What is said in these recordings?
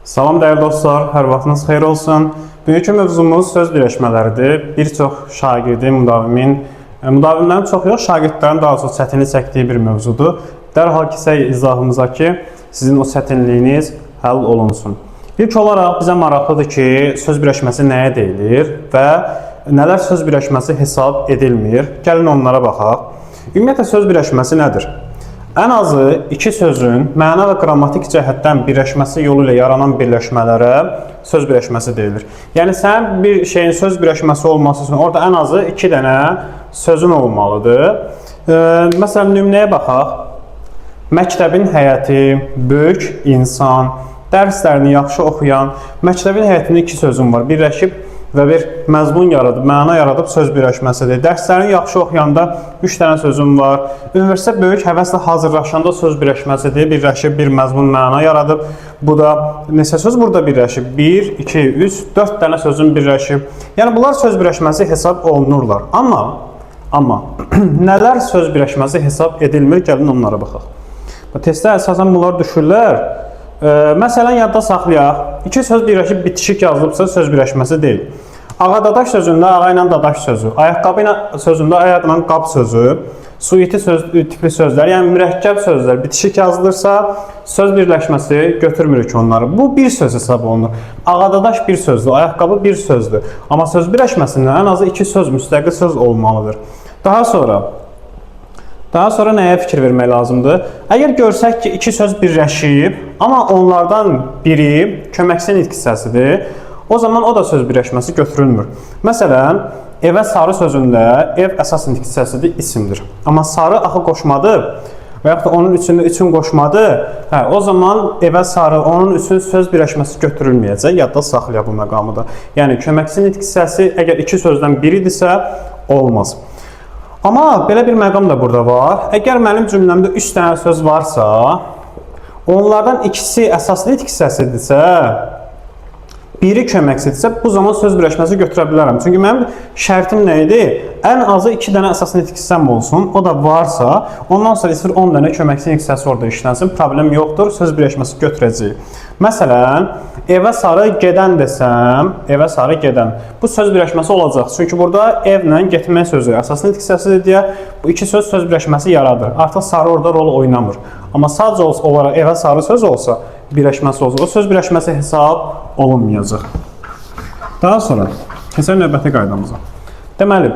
Salam dəyərli dostlar, hər vaxtınız xeyir olsun. Bugünkü mövzumuz söz birləşmələridir. Bir çox şagirdi, müdavimlərin çox yox, şagirdlərin daha çox çətinlik çəkdiyi bir mövzudur. Dərhal kisək izahımıza ki, sizin o çətinliyiniz həll olunsun. İlk olaraq bizə maraqlıdır ki, söz birləşməsi nəyə deyilir və nələr söz birləşməsi hesab edilmir. Gəlin onlara baxaq. Ümumiyyətlə söz birləşməsi nədir? Ən azı iki sözün məna və qrammatik cəhətdən birləşməsi yolu ilə yaranan birləşmələrə söz birləşməsi deyilir. Yəni, sən bir şeyin söz birləşməsi olması üçün orada ən azı iki dənə sözün olmalıdır. Məsələn, nümunəyə baxaq. Məktəbin həyəti, böyük insan, dərslərini yaxşı oxuyan, məktəbin həyətində iki sözün var. Birləşib və bir məzmun yaradıb, məna yaradıb söz birləşməsidir. Dərslərini yaxşı oxuyanda 3 dənə sözüm var. Universitet böyük həvəslə hazırlaşanda söz birləşməsidir. Birləşib bir məzmun məna yaradıb. Bu da neçə söz burada birləşib? 1, 2, 3, 4 dənə sözün birləşib. Yəni, bunlar söz birləşməsi hesab olunurlar. Amma nələr söz birləşməsi hesab edilmir? Gəlin onlara baxaq. Testdə əsasən bunlar düşürlər. Məsələn, yadda saxlayaq. İki söz birləşib bitişik yazılıbsa söz birləşməsi deyil. Ağa-dadaş sözündə ağa ilə dadaş sözü, ayaqqabı sözündə ayaq ilə qab sözü, suiti tipli sözlər, yəni mürəkkəb sözlər bitişik yazılırsa söz birləşməsi götürmürük onları. Bu bir söz hesab olunur. Ağa-dadaş bir sözdür, ayaqqabı bir sözdür. Amma söz birləşməsində ən azı iki söz, müstəqil söz olmalıdır. Daha sonra nəyə fikir vermək lazımdır? Əgər görsək ki, iki söz birləşib, amma onlardan biri köməksiz nitq hissəsidir, o zaman o da söz birləşməsi götürülmür. Məsələn, evə sarı sözündə ev əsas nitq hissəsidir, isimdir. Amma sarı axı qoşmadır və yaxud da onun üçündə üçün qoşmadır, o zaman evə sarı, onun üçün söz birləşməsi götürülməyəcək, yadda saxlayaq bu məqamı da. Yəni, köməksiz nitq hissəsi əgər iki sözdən biridirsə, olmaz. Amma belə bir məqam da burada var. Əgər mənim cümləmdə 3 dənə söz varsa, onlardan ikisi əsas nitq hissəsidirsə, biri köməksizdirsə, bu zaman söz birləşməsi götürə bilərəm. Çünki mənim şərtim nə idi? Ən azı 2 dənə əsas nitq hissəm olsun, o da varsa, ondan sonra istəyir 10 dənə köməksiz nitq hissəsi orada işlənsin, problem yoxdur, söz birləşməsi götürəcəyik. Məsələn, evə sarı gedən desəm, evə sarı gedən. Bu söz birləşməsi olacaq. Çünki burada evlə getmək sözü əsas nitq hissəsidir deyə bu iki söz birləşməsi yaradır. Artıq sarı orada rol oynamır. Amma sadəcə olaraq evə sarı söz olsa, birləşməsi olsa, o söz birləşməsi hesab olunmayacaq. Daha sonra, keçək növbəti qaydamıza. Deməli,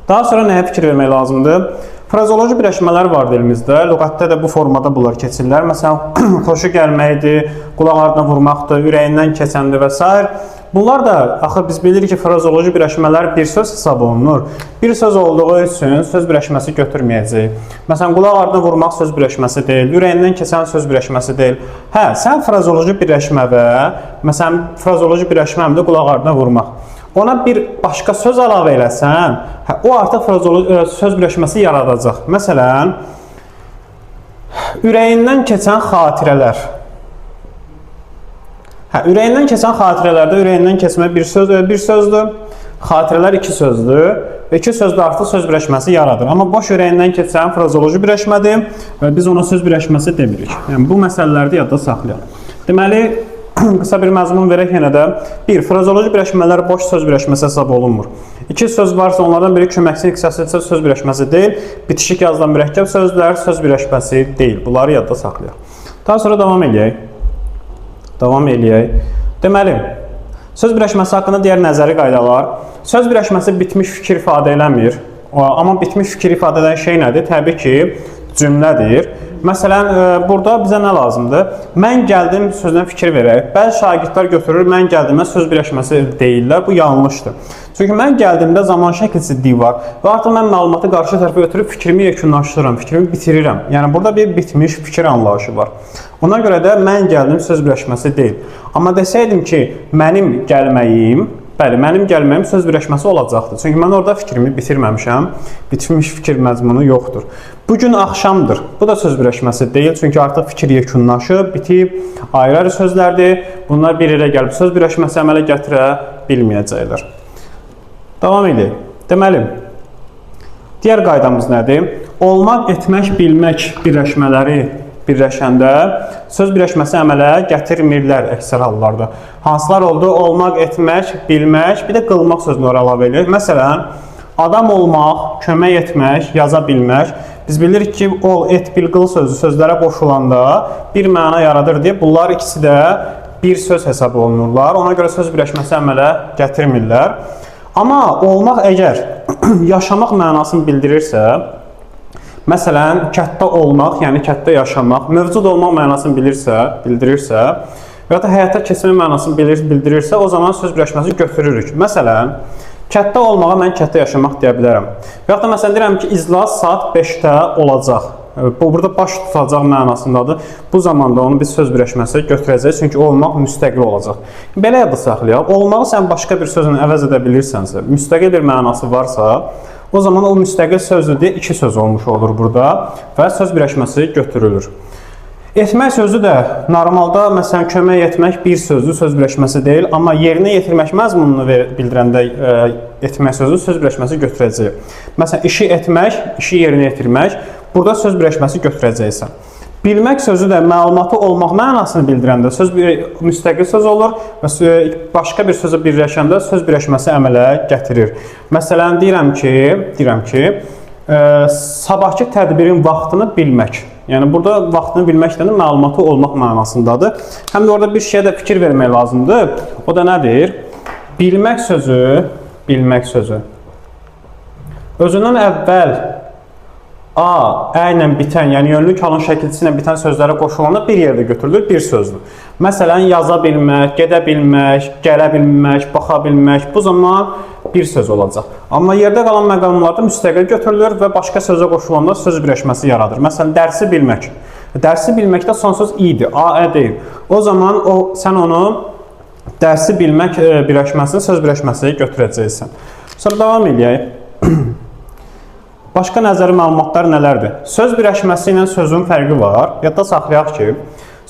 daha sonra nəyə fikir vermək lazımdır? Frazeoloji birləşmələr var dilimizdə. Lüğətdə də bu formada bunlar keçirlər. Məsələn, xoşu gəlməkdir, qulaq ardına vurmaqdır, ürəyindən keçəndir və s. Bunlar da, axı biz bilirik ki, frazeoloji birləşmələr bir söz hesab olunur. Bir söz olduğu üçün söz birləşməsi götürməyəcək. Məsələn, qulaq ardına vurmaq söz birləşməsi deyil, ürəyindən keçən söz birləşməsi deyil. Sən frazeoloji birləşmə və, məsələn, frazeoloji birləşmə də qulaq ardına vurmaq. Ona bir başqa söz əlavə eləsən, o artıq söz birləşməsi yaradacaq. Məsələn, ürəyindən keçən xatirələr. Ürəyindən keçən xatirələrdə ürəyindən keçmə bir sözdür, xatirələr iki sözdür və iki sözdə artıq söz birləşməsi yaradır. Amma boş ürəyindən keçən frazeoloji birləşmədir və biz ona söz birləşməsi demirik. Yəni, bu məsələləri yadda saxlayaq. Deməli, qısa bir məzmun verək yenə də. 1. Frazeoloji birləşmələr boş söz birləşməsi hesab olunmur. İki söz varsa, onlardan biri köməksiz nitq hissəsidirsə söz birləşməsi deyil. Bitişik yazılan mürəkkəb sözlər söz birləşməsi deyil. Bunları yadda saxlayaq. Daha sonra davam eləyək. Deməli, söz birləşməsi haqqında digər nəzəri qaydalar. Söz birləşməsi bitmiş fikir ifadə eləmir. Amma bitmiş fikir ifadə edən şey nədir? Təbii ki, cümlədir. Məsələn, burada bizə nə lazımdır? Mən gəldim sözünə fikir verək. Bəzi şagirdlər götürür, mən gəldimə söz birləşməsi deyirlər. Bu yanlışdır. Çünki mən gəldimdə zaman şəkilsizliyi var və artıq mən məlumatı qarşı tərəfə götürüb fikrimi yekunlaşdırıram, fikrimi bitirirəm. Yəni, burada bir bitmiş fikir anlayışı var. Ona görə də mən gəldim söz birləşməsi deyil. Amma desəydim ki, mənim gəlməyim söz birləşməsi olacaqdır. Çünki mən orada fikrimi bitirməmişəm, bitmiş fikir məzmunu yoxdur. Bugün axşamdır. Bu da söz birləşməsi deyil. Çünki artıq fikir yekunlaşıb, bitib, ayrı-ayrı sözlərdir. Bunlar bir yerə gəlib söz birləşməsi əmələ gətirə bilməyəcəklər. Davam edək. Deməli, digər qaydamız nədir? Olmaq, etmək, bilmək birləşmələri birləşəndə söz birləşməsi əmələ gətirmirlər əksər hallarda. Hansılar oldu? Olmaq, etmək, bilmək, bir də qılmaq sözünü əlavə edilir. Məsələn, adam olmaq, kömək etmək, yaza bilmək. Biz bilirik ki, ol, et, bil, qıl sözü sözlərə qoşulanda bir məna yaradır deyə bunlar ikisi də bir söz hesab olunurlar. Ona görə söz birləşməsi əmələ gətirmirlər. Amma olmaq əgər yaşamaq mənasını bildirirsə, məsələn, kətdə olmaq, yəni kətdə yaşamaq, mövcud olmaq mənasını bildirirsə və ya da həyata keçmək mənasını bildirirsə, o zaman söz birləşməsi götürürük. Məsələn, kətdə olmağa mən kətdə yaşamaq deyə bilərəm. Və ya da məsələn deyirəm ki, iclas saat 5-də olacaq. Bu burada baş tutacaq mənasındadır. Bu zamanda onu biz söz birləşməsi götürəcəyik, çünki olmaq müstəqil olacaq. Belə yadda saxlayaq, olmağı sən başqa bir sözlə əvəz edə bilirsənsə, müstəqil bir mənası varsa, o zaman o müstəqil sözdür deyə iki söz olmuş olur burada və söz birləşməsi götürülür. Etmək sözü də normalda, məsələn, kömək etmək bir sözdür, söz birləşməsi deyil, amma yerinə yetirmək məzmununu bildirəndə etmək sözü söz birləşməsi götürəcək. Məsələn, işi etmək, işi yerinə yetirmək, burada söz birləşməsi götürəcəksən. Bilmək sözü də məlumatı olmaq mənasını bildirəndə müstəqil söz olur və başqa bir sözə birləşəndə söz birləşməsi əmələ gətirir. Məsələn, deyirəm ki, sabahki tədbirin vaxtını bilmək. Yəni, burada vaxtını bilmək də məlumatı olmaq mənasındadır. Həm də orada bir şeyə də fikir vermək lazımdır. O da nədir? Bilmək sözü. Özündən əvvəl A, ə ilə bitən, yəni yönlü kalın şəkilçisi ilə bitən sözlərə qoşulanda bir yerdə götürülür, bir sözdür. Məsələn, yaza bilmək, gedə bilmək, gələ bilmək, baxa bilmək, bu zaman bir söz olacaq. Amma yerdə qalan məqamlarda müstəqil götürülür və başqa sözə qoşulanda söz birləşməsi yaradır. Məsələn, dərsi bilmək. Dərsi bilməkdə son söz i-dir, a-ə deyil. O zaman sən onu dərsi bilmək birləşməsini, söz birləşməsi götürəcəksən. Sonra davam edək. Başqa nəzəri məlumatlar nələrdir? Söz birləşməsi ilə sözün fərqi var. Yadda saxlayaq ki,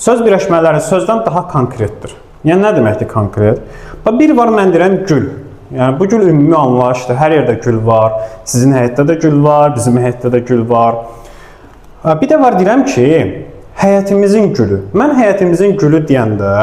söz birləşmələri sözdən daha konkretdir. Yəni, nə deməkdir konkret? Bir var, mən deyirəm, gül. Yəni, bu gül ümumi anlayışdır. Hər yerdə gül var. Sizin həyətdə də gül var, bizim həyətdə də gül var. Bir də var, deyirəm ki, həyətimizin gülü. Mən həyətimizin gülü deyəndə,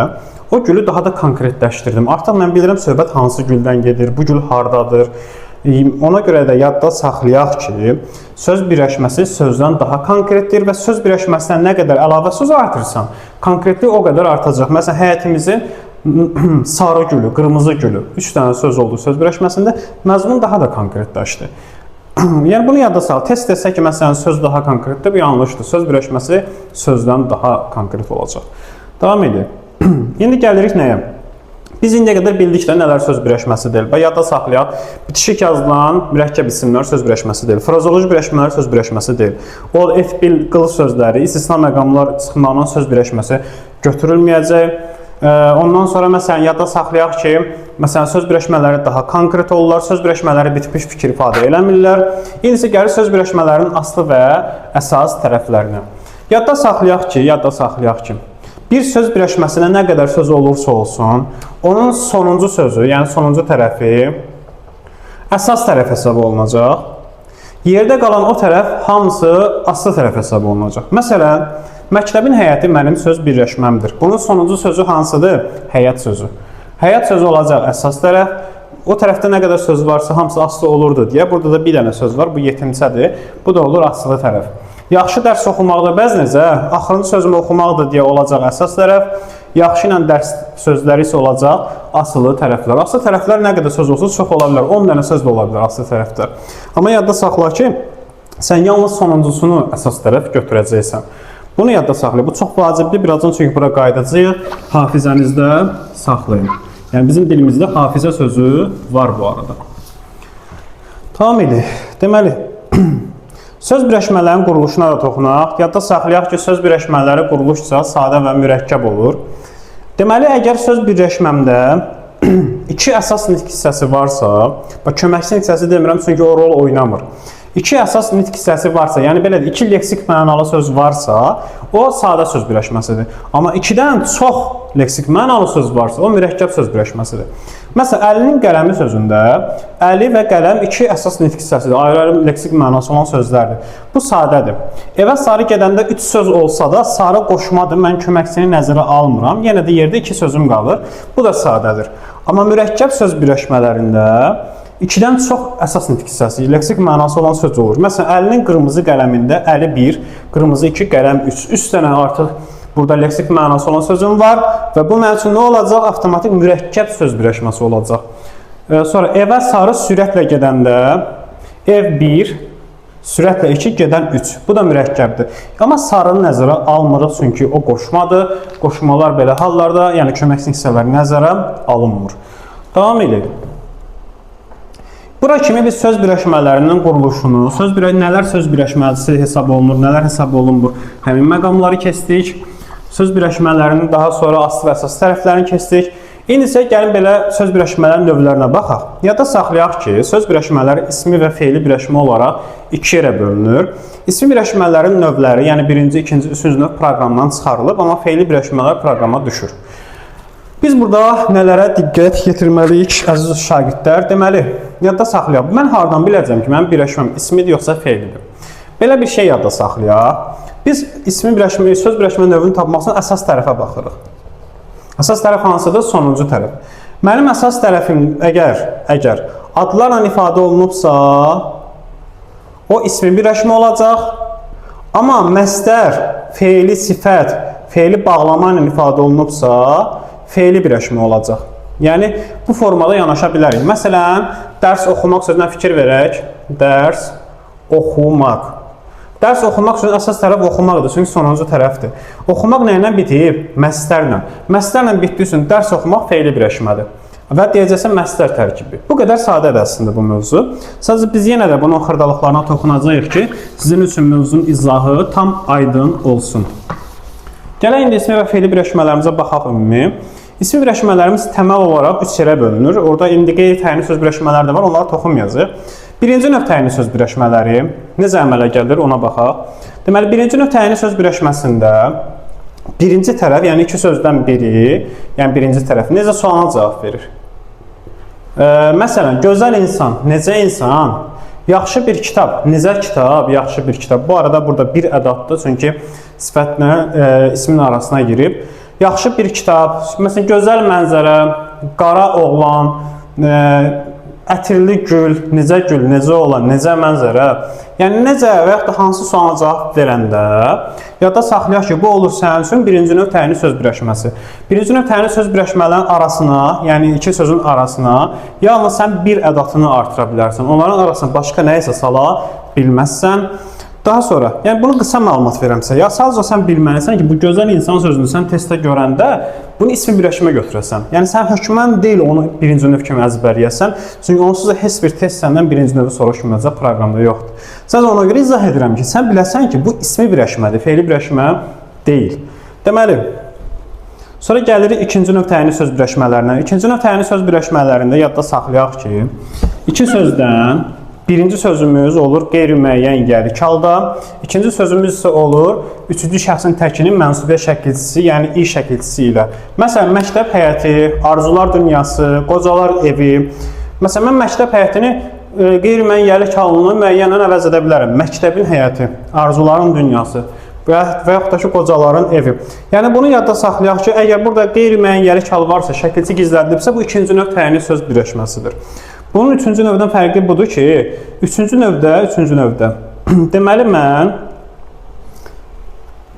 o gülü daha da konkretləşdirdim. Artıq mən bilirəm, söhbət hansı güldən gedir, bu gül hardadır. Ona görə də yadda saxlayaq ki, söz birləşməsi sözdən daha konkretdir və söz birləşməsinə nə qədər əlavə söz artırırsan, konkretlik o qədər artacaq. Məsələn, həyətimizin sarı gülü, qırmızı gülü, 3 dənə söz oldu söz birləşməsində, məzmun daha da konkretləşdi. Yəni, bunu yadda sal. Test etsə ki, məsələn, söz daha konkretdir, bu yanlışdır. Söz birləşməsi sözdən daha konkret olacaq. Davam edək. İndi gəlirik nəyə? Biz indiyə qədər bildik də nələr söz birləşməsi deyil. Yadda saxlayaq, bitişik yazılan mürəkkəb isimlər söz birləşməsi deyil. Frazoloji birləşmələr söz birləşməsi deyil. O, et, bil, qıl sözləri, istisna məqamlar çıxmaqla söz birləşməsi götürülməyəcək. Ondan sonra, məsələn, yadda saxlayaq ki, məsələn, söz birləşmələri daha konkret olurlar, söz birləşmələri bitmiş fikir ifadə eləmirlər. İndi isə gəlir söz birləşmələrinin aslı və əsas tərəflərinə. Yadda saxlayaq ki, bir söz birləşməsinə nə qədər söz olursa olsun, onun sonuncu sözü, yəni sonuncu tərəfi əsas tərəf hesab olunacaq. Yerdə qalan o tərəf hamısı aslı tərəf hesab olunacaq. Məsələn, məktəbin həyəti mənim söz birləşməmdir. Bunun sonuncu sözü hansıdır? Həyət sözü. Həyət sözü olacaq əsas tərəf. O tərəfdə nə qədər söz varsa hamısı aslı olurdu deyə. Burada da bir dənə söz var, bu yetimçədir. Bu da olur aslı tərəf. Yaxşı dərs oxumaqda bəz necə? Axırıncı sözümü oxumaqdır deyə olacaq əsas tərəf. Yaxşı ilə dərs sözləri isə olacaq asılı tərəflər. Asılı tərəflər nə qədər söz olsa çox ola bilər. 10 dənə söz də ola bilər asılı tərəfdə. Amma yadda saxla ki, sən yalnız sonuncusunu əsas tərəf götürəcəksən. Bunu yadda saxlayın. Bu çox vacibdir. Birazdan çünki bura qayıdacağıq. Hafizənizdə saxlayın. Yəni bizim dilimizdə hafizə sözü var bu arada. Tamam idi. Deməli, söz birləşmələrinin quruluşuna da toxunaq. Yadda saxlayaq ki, söz birləşmələri quruluşca sadə və mürəkkəb olur. Deməli, əgər söz birləşməmdə iki əsas nitq hissəsi varsa, köməkçi nitq hissəsi demirəm, çünki o rol oynamır. İki əsas nitq hissəsi varsa, yəni belə iki leksik mənalı söz varsa, o sadə söz birləşməsidir. Amma ikidən çox leksik mənalı söz varsa, o mürəkkəb söz birləşməsidir. Məsələn, Əlinin qələmi sözündə əli və qələm iki əsas nitq hissəsidir. Ayrı-ayrı leksik mənası olan sözlərdir. Bu sadədir. Evə sarı gedəndə üç söz olsa da sarı qoşmadır. Mən köməksini nəzərə almıram. Yenə də yerdə iki sözüm qalır. Bu da sadədir. Amma mürəkkəb söz birləşmələrində ikidən çox əsas nitq hissəsi, leksik mənası olan söz olur. Məsələn, Əlinin qırmızı qələmində əli 1, qırmızı 2, qələm 3. 3 dənə artıq burada leksik mənası olan sözüm var və bu mənim üçün nə olacaq? Avtomatik mürəkkəb söz birləşməsi olacaq. Sonra evə sarı sürətlə gedəndə ev 1, sürətlə 2, gedən 3. Bu da mürəkkəbdir. Amma sarını nəzərə almırıq çünki o qoşmadır. Qoşmalar belə hallarda, yəni köməkçi hissələri nəzərə alınmır. Davam edelim. Bura kimi biz söz birləşmələrinin quruluşunu, nələr söz birləşməsi hesab olunur, nələr hesab olunmur, həmin məqamları keçdik. Söz birləşmələrinin daha sonra aslı və əsas tərəflərini keçdik. İndi isə gəlin belə söz birləşmələrinin növlərinə baxaq. Yadda saxlayaq ki, söz birləşmələri ismi və feili birləşmə olaraq iki yerə bölünür. İsmi birləşmələrin növləri, yəni birinci, ikinci, üçüncü növ proqramdan çıxarılıb, amma feili birləşmələr proqrama düşür. Biz burada nələrə diqqət yetirməliyik, əziz şagirdlər? Deməli, yadda saxlayaq. Mən hardan biləcəm ki, mənim birləşməm ismidir yoxsa feilidir? Belə bir şey yadda saxlayaq. Biz ismi birləşmə, söz birləşmə növünü tapmaq üçün əsas tərəfə baxırıq. Əsas tərəf hansıdır? Sonuncu tərəf. Mənim əsas tərəfim əgər adlarla ifadə olunubsa, o ismi birləşmə olacaq. Amma məsdər, feili sifət, feili bağlama ilə ifadə olunubsa, feili birləşmə olacaq. Yəni, bu formada yanaşa bilərik. Məsələn, dərs oxumaq sözünə fikir verək. Dərs oxumaq. Dərs oxumaq sözünün əsas tərəf oxumaqdır, çünki sonuncu tərəfdir. Oxumaq nə ilə bitib? Məsdərlə. Məsdərlə bitdiyi üçün dərs oxumaq feili birləşmədir. Və deyəcəksə məsdər tərkibi. Bu qədər sadədir əslində bu mövzu. Sadəcə biz yenə də bunun xırdalıqlarına toxunacağıq ki, sizin üçün mövzunun izahı tam aydın olsun. Gələk indi ismi və feili birləşmələrimizə baxaq ümumi. İsmi birləşmələrimiz təməl olaraq üç yerə bölünür. Orada indi qeyri-təyinli söz birləşmələri də var, onlara toxunmayacaq. Birinci növ təyinli söz birləşmələri necə əmələ gəlir, ona baxaq. Deməli, birinci növ təyinli söz birləşməsində birinci tərəf, yəni iki sözdən biri, yəni birinci tərəf necə sualına cavab verir? Məsələn, gözəl insan, necə insan? Yaxşı bir kitab, necə kitab? Yaxşı bir kitab. Bu arada burada bir ədatdır, çünki sifətlə ismin arasına girib. Yaxşı bir kitab, məsələn, gözəl mənzərə, qara oğlan, ətirli gül, necə olan, necə mənzərə. Yəni, necə və yaxud da hansı sualına cavab verəndə yadda saxlayaq ki, bu olur sənin üçün birinci növ təyinli söz birləşməsi. Birinci növ təyinli söz birləşmələrin arasına, yəni iki sözün arasına yalnız sən bir ədatını artıra bilərsən. Onların arasına başqa nəyisə sala bilməzsən. Daha sonra, yəni bunu qısa məlumat verəmsə, ya sadəcə sən bilməlisən ki, bu gözəl insan sözünü sən testdə görəndə bunu ismi birləşmə götürəsən. Yəni sən hökmən deyil onu birinci növ kimi əzbərləyəsən, çünki onsuz da heç bir test səndən birinci növü soruşmayacaq, proqramda yoxdur. Sadəcə ona görə izah edirəm ki, sən biləsən ki, bu ismi birləşmədir, feili birləşmə deyil. Deməli, sonra gəlirik ikinci növ təyinli söz birləşmələrinə. İkinci növ təyinli söz birləşmələrində yadda saxlayaq ki, iki sözdən birinci sözümüz olur qeyri-müəyyən gəlik halda, ikinci sözümüz isə olur üçüncü şəxsin təkinin mənsubiyyət şəkilçisi, yəni i şəkilçisi ilə. Məsələn, məktəb həyəti, arzular dünyası, qocalar evi. Məsələn, mən məktəb həyətini qeyri-müəyyən gəlik halını müəyyənlə əvəz edə bilərəm. Məktəbin həyəti, arzuların dünyası və yaxud da ki, qocaların evi. Yəni, bunu yadda saxlayaq ki, əgər burada qeyri-müəyyən gəlik halı varsa, şəkilçi gizlədilibsə, bu ikinci növ təyinli söz birləşməsidir. Bunun üçüncü növdən fərqi budur ki, üçüncü növdə deməli mən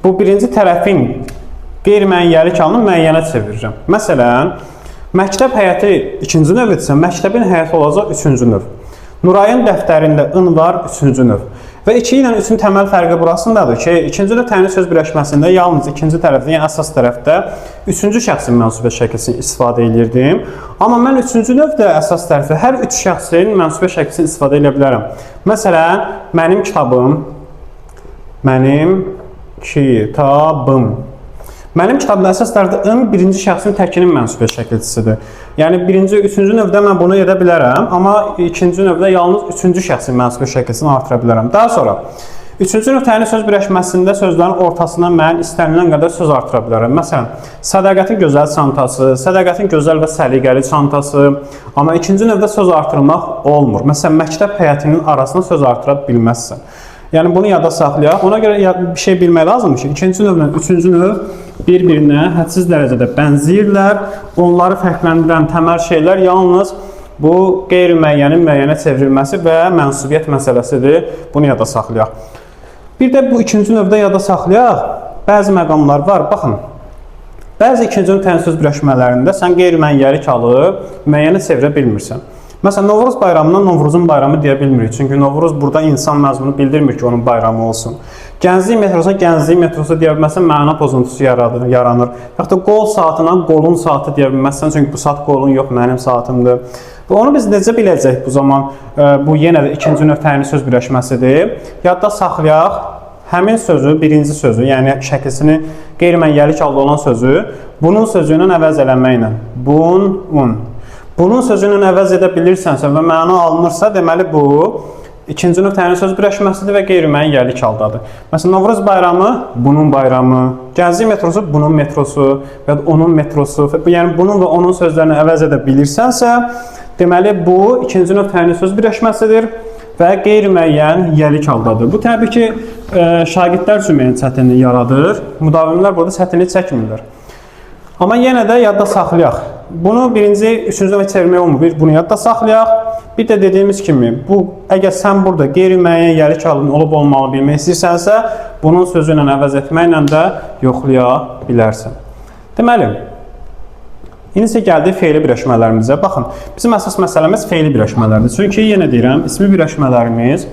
bu birinci tərəfin qeyri-müəyyən gəlik halını müəyyənə çevirirəm. Məsələn, məktəb həyəti ikinci növdirsə, məktəbin həyəti olacaq üçüncü növ. Nurayın dəftərində ın var üçüncü növ. Və 2 ilə 3-ün təməl fərqi burasındadır ki, ikinci növ təyinli söz birləşməsində yalnız ikinci tərəfdə, yəni əsas tərəfdə üçüncü şəxsin mənsubiyyət şəkilçisini istifadə edirdim. Amma mən üçüncü növdə əsas tərəfdə hər üç şəxsin mənsubiyyət şəkilçisini istifadə edə bilərəm. Məsələn, mənim kitabım, mənim kitabım. Mənim kitabımda əsas tərəfdə ın birinci şəxsin təkinin mənsubiyyət şəkilçisidir. Yəni birinci, üçüncü növdə mən bunu edə bilərəm, amma ikinci növdə yalnız üçüncü şəxsin mənsubiyyət şəkilçisini artıra bilərəm. Daha sonra üçüncü növ söz birləşməsində sözlərin ortasından mən istənilən qədər söz artıra bilərəm. Məsələn, sədaqətin gözəl çantası, sədaqətin gözəl və səliqəli çantası. Amma ikinci növdə söz artırmaq olmur. Məsələn, məktəb həyətinin arasına söz artıra bilməzsən. Yəni bunu yada saxlayaq. Ona görə bir şey bilmək lazımdır ki, ikinci növlə üçüncü növ bir-birinə hədsiz dərəcədə bənzəyirlər. Onları fərqləndirən təməl şeylər yalnız bu qeyri-müəyyənin müəyyənə çevrilməsi və mənsubiyyət məsələsidir. Bunu yada saxlayaq. Bir də bu ikinci növdə yada saxlayaq. Bəzi məqamlar var. Baxın, bəzi ikinci növ tənə söz birləşmələrində sən qeyri-müəyyənlik alıb müəyyənə çevirə bilmirsən. Məsələn, Novruz bayramına Novruzun bayramı deyə bilmirik. Çünki Novruz burada insan məzmunu bildirmir ki, onun bayramı olsun. Gənclik metrosu gənclik metrosu deyə bilməzsən, məna pozuntusu yaranır. Yaxud da qol saatına qolun saatı deyə bilməzsən, çünki bu saat qolun yox, mənim saatımdır. Və onu biz necə biləcək bu zaman? Bu yenə də ikinci növ təyinli söz birləşməsidir. Yadda saxlayaq, həmin sözü, birinci sözü, yəni şəkilsini qeyri-müəyyənlik halda olan sözü bunun sözü ilə əvəz eləməklə. Bunun sözü ilə əvəz edə bilirsənsə və məna alınırsa, deməli bu ikinci növ təyinli söz birləşməsidir və qeyri-müəyyənlik haldadır. Məsələn, Novruz bayramı bunun bayramı, Gənclik metrosu bunun metrosu və onun metrosu. Yəni bunun və onun sözlərini əvəz edə bilirsənsə, deməli bu ikinci növ təyinli söz birləşməsidir və qeyri-müəyyənlik haldadır. Bu təbii ki, şagirdlər üçün müəyyən çətinlik yaradır. Müdavimlər burada çətinlik çəkmirlər. Amma yenə də yadda saxlayaq. Bunu birinci, üçüncü növə çevirmək olmur. Bunu yadda saxlayaq. Bir də dediyimiz kimi, əgər sən burada qeyri-müəyyənlik halının olub-olmağı bilmək istəyirsənsə, bunun sözü ilə əvəz etməklə də yoxlaya bilərsən. Deməli, indi isə gəldik fe'li birləşmələrimizə. Baxın, bizim əsas məsələmiz fe'li birləşmələrdir. Çünki yenə deyirəm, ismi birləşmələrimiz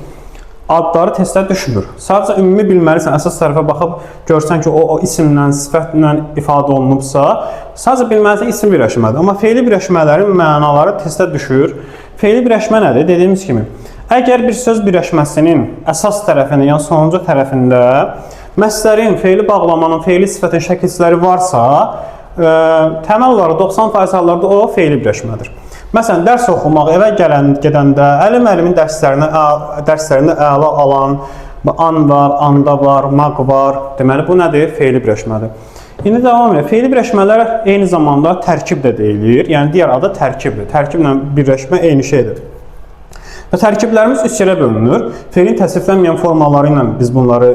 adları testdə düşmür. Sadəcə ümumi bilməlisən, əsas tərəfə baxıb görsən ki, o isimlə, sifətlə ifadə olunubsa, sadəcə bilməlisən isim birləşmədir. Amma fe'li birləşmələrin mənaları testdə düşür. Fe'li birləşmə nədir? Dediyimiz kimi, əgər bir söz birləşməsinin əsas tərəfində, yəni sonuncu tərəfində məslərin, fe'li bağlamanın, fe'li sifətin şəkilçiləri varsa, təməl olaraq 90% hallarda o fe'li birləşmədir. Məsələn, dərs oxumaq, evə gedəndə, müəllimin dərslərində əla alan, an var, anda var, maq var. Deməli, bu nədir? Fe'li birləşmədir. İndi davam edir. Fe'li birləşmələr eyni zamanda tərkib də deyilir. Yəni, digər adı tərkibdir. Tərkiblə birləşmə eyni şeydir. Və tərkiblərimiz üç yerə bölünür. Fe'lin təsriflənməyən formaları ilə biz bunları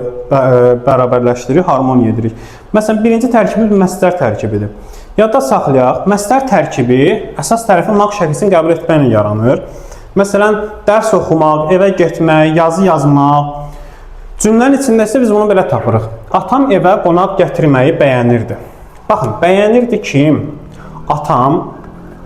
bərabərləşdirik, harmoniya edirik. Məsələn, birinci tərkibimiz məsdər tərkibidir. Yadda saxlayaq, məsdər tərkibi əsas tərəfi maq şəkilsini qəbul etməklə yaranır. Məsələn, dərs oxumaq, evə getmək, yazı yazmaq. Cümlənin içində isə biz bunu belə tapırıq. Atam evə qonaq gətirməyi bəyənirdi. Baxın, bəyənirdi kim? Atam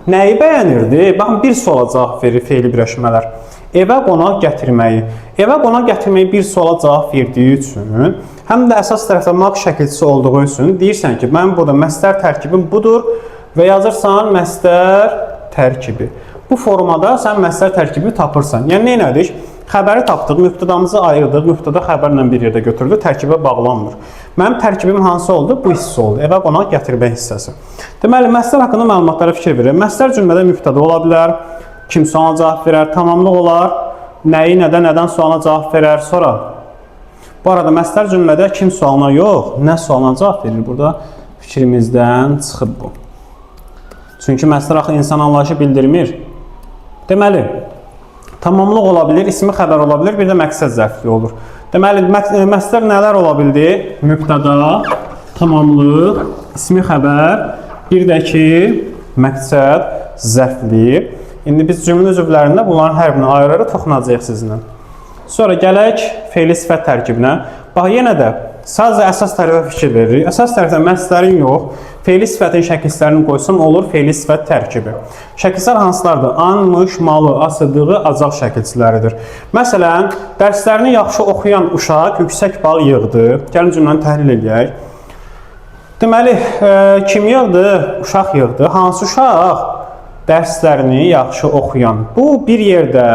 nəyi bəyənirdi? Baxın, bir suala cavab verir fe'li birləşmələr. Evə qonaq gətirməyi. Evə qonaq gətirməyi bir suala cavab verdiyi üçün, həm də əsas tərəfdə maq şəkilçisi olduğu üçün deyirsən ki, mən burada məsdər tərkibim budur və yazırsan məsdər tərkibi. Bu formada sən məsdər tərkibi tapırsan. Yəni, nə edirik? Xəbəri tapdıq, mübtədamızı ayırdıq, mübtəda xəbərlə bir yerdə götürdü, tərkibə bağlanmır. Mənim tərkibim hansı oldu? Bu hissə oldu. Evə qonaq gətirmək hissəsi. Deməli, məsdər haqqında məlumatlara fikir verir. Məsdər cümlədə mübtəda ola bilər, kim suala cavab verər, tamamlıq olar, nəyi, nədən suala cavab verər, sonra. Bu arada, məsdər cümlədə kim sualına yox, nə sualına cavab verir. Burada fikrimizdən çıxıb bu. Çünki məsdər axı insan anlayışı bildirmir. Deməli, tamamlıq ola bilir, ismi xəbər ola bilir, bir də məqsəd zərfliyi olur. Deməli, məsdər nələr ola bildi? Mübtəda, tamamlıq, ismi xəbər, bir də ki, məqsəd zərfliyi. İndi biz cümlə üzvlərində bunların hər birini ayıraraq toxunacağıq sizinlə. Sonra gələk fe'li sifət tərkibinə. Bax, yenə də sadəcə əsas tərəfə fikir veririk. Əsas tərəfdə məslərin yox, fe'li sifətin şəkilçilərini qoysam olur fe'li sifət tərkibi. Şəkilçilər hansılardır? An, mış, malı, asıdığı, acaq şəkilçiləridir. Məsələn, dərslərini yaxşı oxuyan uşaq yüksək bal yığdı. Gəlin cümləni təhlil edək. Deməli, kim yığdı? Uşaq yığdı. Hansı uşaq? Dərslərini yaxşı oxuyan. Bu bir yerdə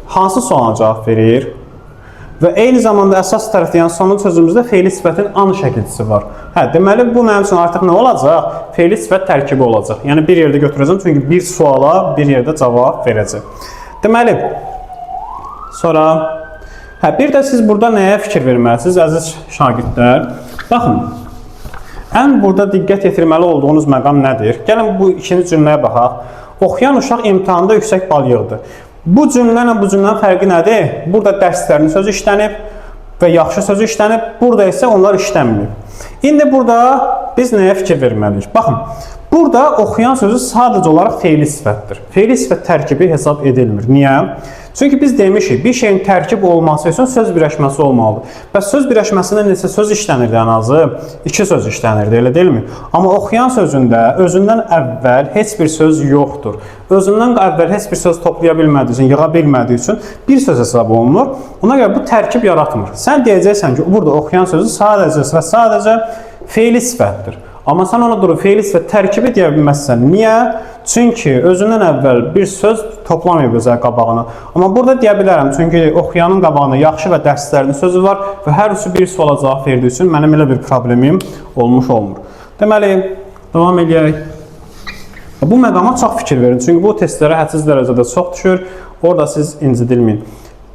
hansı suala cavab verir? və eyni zamanda əsas tərəfdə, yəni sonuncu sözümüzdə fe'li sifətin an şəkilçisi var. Hə, deməli bu mənim üçün artıq nə olacaq? Fe'li sifət tərkibi olacaq. Yəni bir yerdə götürəcəm, çünki bir suala bir yerdə cavab verəcək. Deməli, sonra bir də siz burada nəyə fikir verməlisiniz, əziz şagirdlər? Baxın, ən burada diqqət yetirməli olduğunuz məqam nədir? Gəlin bu ikinci cümləyə baxaq. Oxuyan uşaq imtahanda yüksək bal yığdı. Bu cümlə bu cümlənin fərqi nədir? Burada dərslərin sözü işlənib və yaxşı sözü işlənib, burada isə onlar işlənməyib. İndi burada biz nəyə fikir verməliyik? Baxın, burada oxuyan sözü sadəcə olaraq fe'li sifətdir. Fe'li sifət tərkibi hesab edilmir. Niyə? Çünki biz demişik, bir şeyin tərkib olması üçün söz birləşməsi olmalıdır. Bəs söz birləşməsində neçə söz işlənirdi ən azı? 2 söz işlənirdi, elə deyilmi? Amma oxuyan sözündə özündən əvvəl heç bir söz yoxdur. Özündən əvvəl heç bir söz toplaya bilmədiyi üçün, yığa bilmədiyi üçün bir söz hesab olunur. Ona görə bu tərkib yaratmır. Sən deyəcəksən ki, burada oxuyan sözü sadəcə və sadəcə fe'li sifətdir. Amma sən ona durub fe'li sifət tərkibi deyə bilməzsən. Niyə? Çünki özündən əvvəl bir söz toplamayıb özəl qabağına. Amma burada deyə bilərəm, çünki oxuyanın qabağında yaxşı və dərslərinin sözü var və hər üçü bir suala cavab verdiyi üçün mənim elə bir problemim olmuş olmur. Deməli, davam edək. Bu məqama çox fikir verin, çünki bu testlərə hədsiz dərəcədə çox düşür. Orada siz incidilməyin.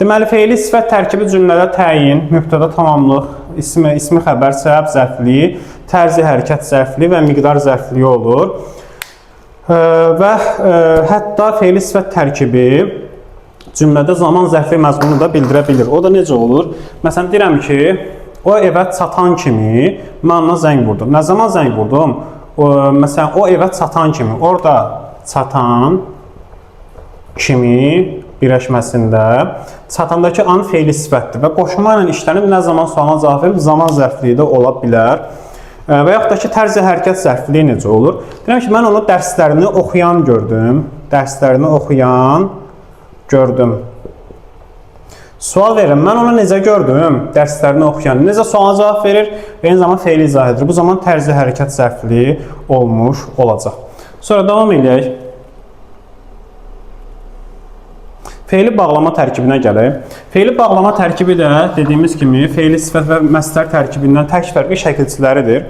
Deməli, fe'li sifət tərkibi cümlədə təyin, mübtəda tamamlıq, ismi xəbər, səbəb zərfliyi, tərzi hərəkət zərfliyi və miqdar zərfliyi olur. Və hətta fe'li sifət tərkibi cümlədə zaman zərfi məzmunu da bildirə bilir. O da necə olur? Məsələn, deyirəm ki, o evə çatan kimi mən ona zəng vurdum. Nə zaman zəng vurdum? Məsələn, o evə çatan kimi, orada çatan kimi birləşməsində çatandakı an fe'li sifətdir və qoşma ilə işlənib nə zaman sualına cavab verib zaman zərfliyi də ola bilər. Və yaxud da ki, tərzi hərəkət zərfliyi necə olur? Deyirəm ki, mən onu dərslərini oxuyan gördüm. Dərslərini oxuyan gördüm. Sual verin, mən onu necə gördüm? Dərslərini oxuyan. Necə suala cavab verir? Və eyni zaman fe'li izah edir. Bu zaman tərzi hərəkət zərfliyi olmuş olacaq. Sonra davam edək. Fe'li bağlama tərkibinə gələk. Fe'li bağlama tərkibi də dediyimiz kimi fe'li sifət və məsdər tərkibindən tək fərqli şəkilçiləridir.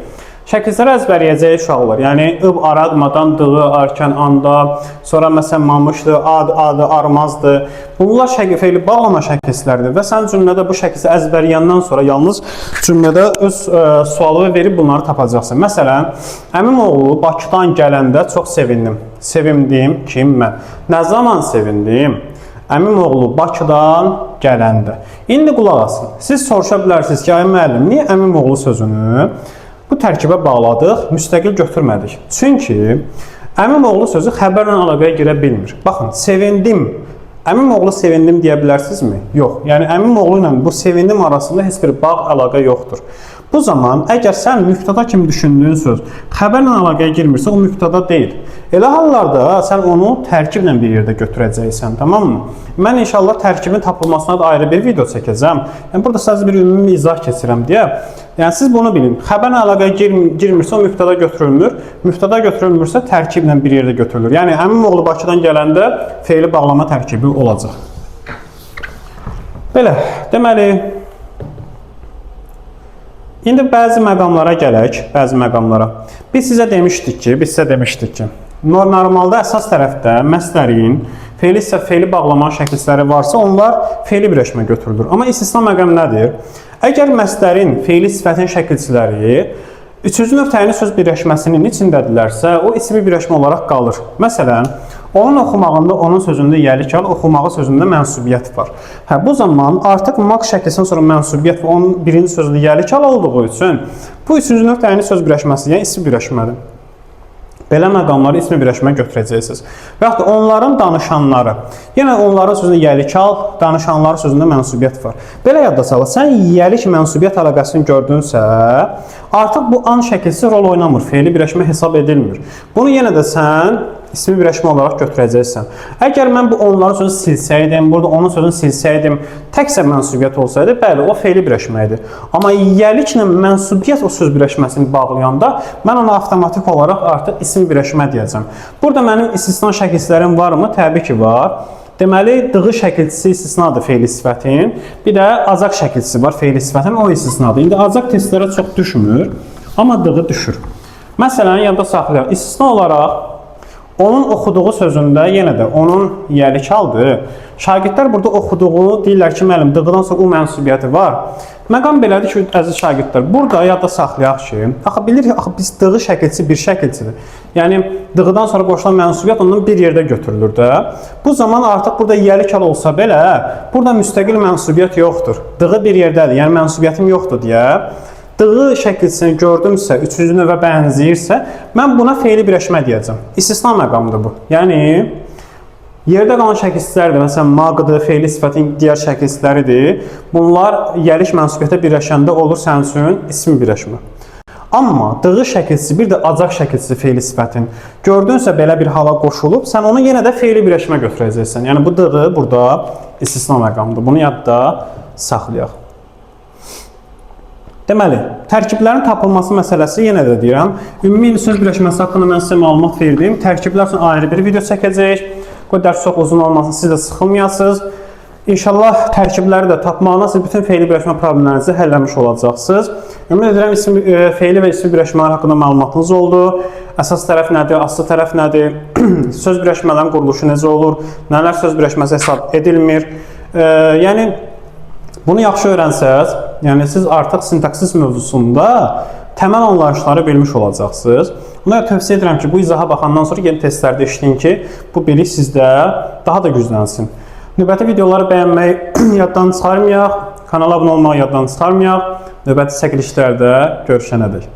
Şəkilçiləri əzbərləyəcəyi uşaqlar. Yəni, ıb, aradmadan, dığı, arkan, anda, sonra məsələn, mamışdı, adı, armazdı. Bunlar fe'li bağlama şəkilçiləridir və sən cümlədə bu şəkilçi əzbərləyəndən sonra yalnız cümlədə öz sualı verib bunları tapacaqsın. Məsələn, əmim oğlu Bakıdan gələndə çox sevindim. Sevindim kim mən? Nə zaman sevindim? Əmim oğlu Bakıdan gələndə. İndi qulaq asın. Siz soruşa bilərsiniz ki, ay müəllim, niyə əmim oğlu sözünü bu tərkibə bağladıq, müstəqil götürmədik? Çünki əmim oğlu sözü xəbərlə əlaqəyə girə bilmir. Baxın, sevindim. Əmim oğlu sevindim deyə bilərsinizmi? Yox. Yəni, əmim oğlu ilə bu sevindim arasında heç bir bağ əlaqə yoxdur. Bu zaman, əgər sən mübtəda kimi düşündüyün söz xəbərlə əlaqəyə girmirsə, o mübtəda deyil. Elə hallarda sən onu tərkiblə bir yerdə götürəcəksən, tamam mı? Mən inşallah tərkibin tapılmasına da ayrı bir video çəkəcəm. Yəni, burada sadəcə bir ümumi izah keçirəm deyə. Yəni, siz bunu bilin. Xəbərlə əlaqəyə girmirsə, o mübtəda götürülmür. Mübtəda götürülmürsə, tərkiblə bir yerdə götürülür. Yəni, əmim oğlu Bakıdan gələndə fe'li bağlama tərkibi olacaq. Belə, deməli, İndi bəzi məqamlara gələk, bəzi məqamlara. Biz sizə demişdik ki, normalda əsas tərəfdə məsdərin fe'li bağlama şəkilçiləri varsa, onlar fe'li birləşmə götürülür. Amma istisna məqam nədir? Əgər məsdərin fe'li sifətin şəkilçiləri üçüncü nöqtəyin söz birləşməsinin içindədirlərsə, o ismi birləşmə olaraq qalır. Məsələn, onun oxumağında, onun sözündə yəlikal, oxumağı sözündə mənsubiyyət var. Bu zaman artıq maq şəkilsindən sonra mənsubiyyət və onun birinci sözündə yəlikal olduğu üçün bu üçüncü nöqtəyin söz birləşməsi, yəni ismi birləşmədir. Belə məqamları ismi birləşmə götürəcəksiniz. Və yaxud da onların danışanları, yenə onların sözündə yəlikal, danışanları sözündə mənsubiyyət var. Belə yadda salın, sən yəlik mənsubiyyət əlaqəsini gördünsə, artıq bu an şəkilsi rol oynamır, fe'li birləşmə hesab edilmir. Bunu yenə də sən ismi birləşmə olaraq götürəcəksən. Əgər mən bu onların sözünü silsəydim, burada onun sözünü silsəydim, təkcə mənsubiyyət olsaydı, bəli, o fe'li birləşmə idi. Amma yəliklə mənsubiyyət o söz birləşməsini bağlayanda, mən ona avtomatik olaraq artıq ismi birləşmə deyəcəm. Burada mənim istisna şəkilçilərim varmı? Təbii ki, var. Deməli, dığı şəkilçisi istisnadır fe'li sifətin. Bir də azaq şəkilçisi var fe'li sifətin, o istisnadır. İndi azaq testlərə çox düşmür, amma dığı düşür. Məsələn, yadda saxlayaq. İstisna olaraq onun oxuduğu sözündə yenə də onun yəlik aldı. Şagirdlər burada oxuduğu deyirlər ki, müəllim, dıqdan sonra u mənsubiyyəti var. Məqam belədir ki, əziz şagirdlər, burada yadda saxlayaq ki, bilirik, biz dığı şəkilçi bir şəkilçidir. Yəni, dıqdan sonra qoşulan mənsubiyyət ondan bir yerdə götürülür də. Bu zaman artıq burada yəlik al olsa belə, burada müstəqil mənsubiyyət yoxdur. Dığı bir yerdədir, yəni mənsubiyyətim yoxdur deyə. Dığı şəkilçisini gördümsə, üçüncü növə bənzəyirsə, mən buna fe'li birləşmə deyəcəm. İstisna məqamıdır bu. Yəni, yerdə qalan şəkilçilərdir, məsələn, maqdır, fe'li sifətin digər şəkilçiləridir. Bunlar yəlik mənsubiyyətə birləşəndə olur sənin üçün ismi birləşmə. Amma dığı şəkilçisi, bir də acaq şəkilçisi fe'li sifətin gördünsə belə bir hala qoşulub, sən onu yenə də fe'li birləşmə götürəcəksən. Yəni, bu dığı burada istisna məqamıdır. Bunu yadda saxlayaq. Deməli, tərkiblərin tapılması məsələsi yenə də deyirəm. Ümumi söz birləşməsi haqqında mən sizə məlumat verdim. Tərkiblər üçün ayrı bir video çəkəcək. Bu dərs çox uzun olmasın, siz də sıxılmayasınız. İnşallah tərkibləri də tapmaqla siz bütün fe'li birləşmə problemlərinizi həlləmiş olacaqsınız. Ümid edirəm, fe'li və ismi birləşmələr haqqında məlumatınız oldu. Əsas tərəf nədir, aslı tərəf nədir, söz birləşmələrin quruluşu necə olur, nələr söz birləşməsi hesab edilmir. Yəni, bunu yaxşı öyrənsəz, yəni siz artıq sintaksis mövzusunda təməl anlayışları bilmiş olacaqsınız. Ona tövsiyə edirəm ki, bu izaha baxandan sonra yeni testlərdə işləyin ki, bu bilik sizdə daha da güclənsin. Növbəti videoları bəyənməyi yaddan çıxarmayaq, kanala abunə olmağı yaddan çıxarmayaq. Növbəti çəkilişlərdə görüşənədək.